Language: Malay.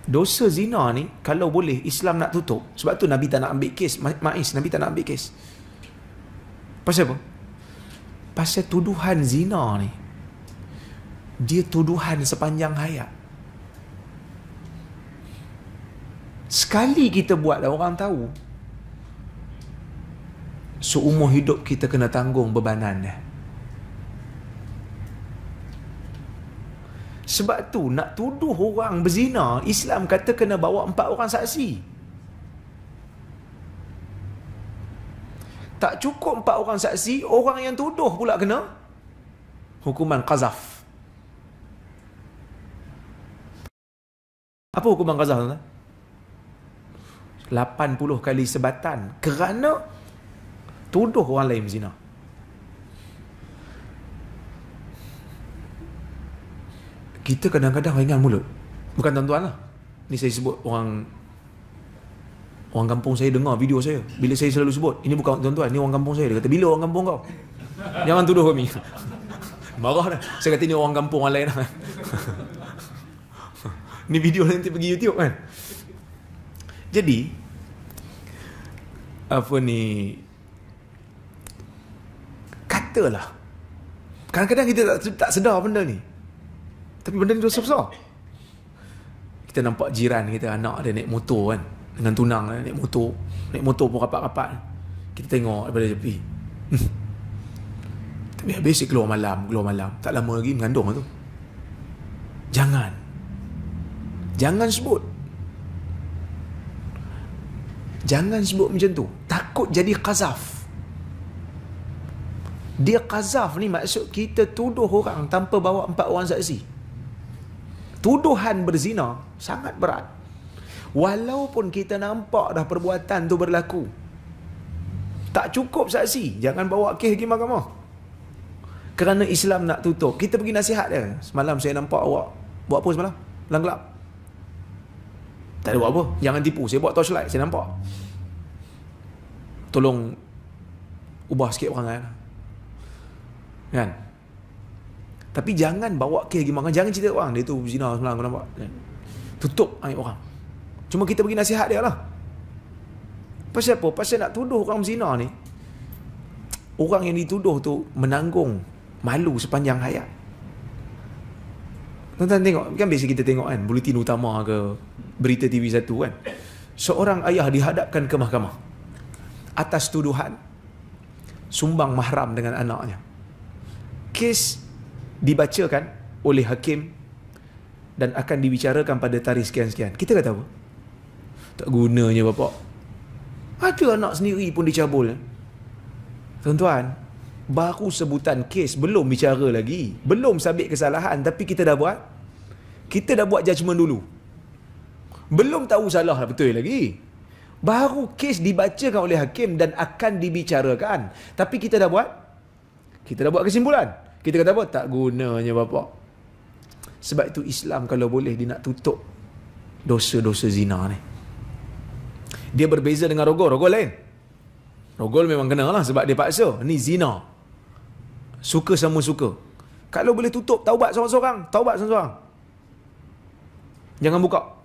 Dosa zina ni kalau boleh Islam nak tutup. Sebab tu Nabi tak nak ambil kes Maiz, Nabi tak nak ambil kes. Pasal apa? Pasal tuduhan zina ni, dia tuduhan sepanjang hayat. Sekali kita buat dan orang tahu, seumur hidup kita kena tanggung bebanan dia. Sebab tu nak tuduh orang berzina, Islam kata kena bawa 4 orang saksi. Tak cukup 4 orang saksi, orang yang tuduh pula kena hukuman qazaf. Apa hukuman qazaf, tuan-tuan? 80 kali sebatan kerana tuduh orang lain berzina. Kita kadang-kadang ringan mulut. Bukan tuan-tuan lah. Ni saya sebut orang kampung saya dengar video saya. Bila saya selalu sebut, ini bukan tuan-tuan, ni orang kampung saya. Dia kata, bila orang kampung kau? Jangan tuduh kami. Marah dah. Saya kata, ni orang kampung orang lain lah. Ni video nanti pergi YouTube kan. Jadi, apa ni, katalah, kadang-kadang kita tak sedar benda ni. Tapi benda ni dosa besar. Kita nampak jiran kita, anak dia naik motor kan, dengan tunang naik motor pun rapat-rapat. Kita tengok daripada tepi. Tapi habis dia keluar malam. Tak lama lagi mengandung tu. Jangan sebut. Jangan sebut macam tu. Takut jadi qazaf. Dia qazaf ni maksud kita tuduh orang tanpa bawa 4 orang saksi. Tuduhan berzina sangat berat. Walaupun kita nampak dah perbuatan tu berlaku, tak cukup saksi, jangan bawa kes pergi mahkamah. Kerana Islam nak tutup, kita pergi nasihat dia. Semalam saya nampak awak buat apa semalam? Dalam gelap. Tak ada buat apa, jangan tipu. Saya buat torchlight, saya nampak. Tolong ubah sikit perangai kan. Tapi jangan bawa kes pergi mahkamah. Jangan cerita orang dia tu berzina semalam, aku nampak. Tutup aib orang. Cuma kita bagi nasihat dia lah. Pasal apa? Pasal nak tuduh orang berzina ni, orang yang dituduh tu menanggung malu sepanjang hayat. Tuan-tuan tengok, kan biasa kita tengok kan, Buletin Utama ke Berita TV1 kan, seorang ayah dihadapkan ke mahkamah atas tuduhan sumbang mahram dengan anaknya. Kes dibacakan oleh hakim dan akan dibicarakan pada tarikh sekian-sekian. Kita kata apa? Tak gunanya bapak. Ada anak sendiri pun dicabul. Tuan-tuan, baru sebutan kes, belum bicara lagi, belum sabit kesalahan, tapi kita dah buat judgement dulu. Belum tahu salah betul lagi. Baru kes dibacakan oleh hakim dan akan dibicarakan, tapi kita dah buat kesimpulan. Kita kata apa? Tak gunanya bapak. Sebab itu Islam kalau boleh dia nak tutup dosa-dosa zina ni. Dia berbeza dengan rogol. Rogol lain. Rogol memang kena lah sebab dia paksa. Ni zina. Suka sama suka. Kalau boleh tutup, taubat seorang-seorang. Jangan buka.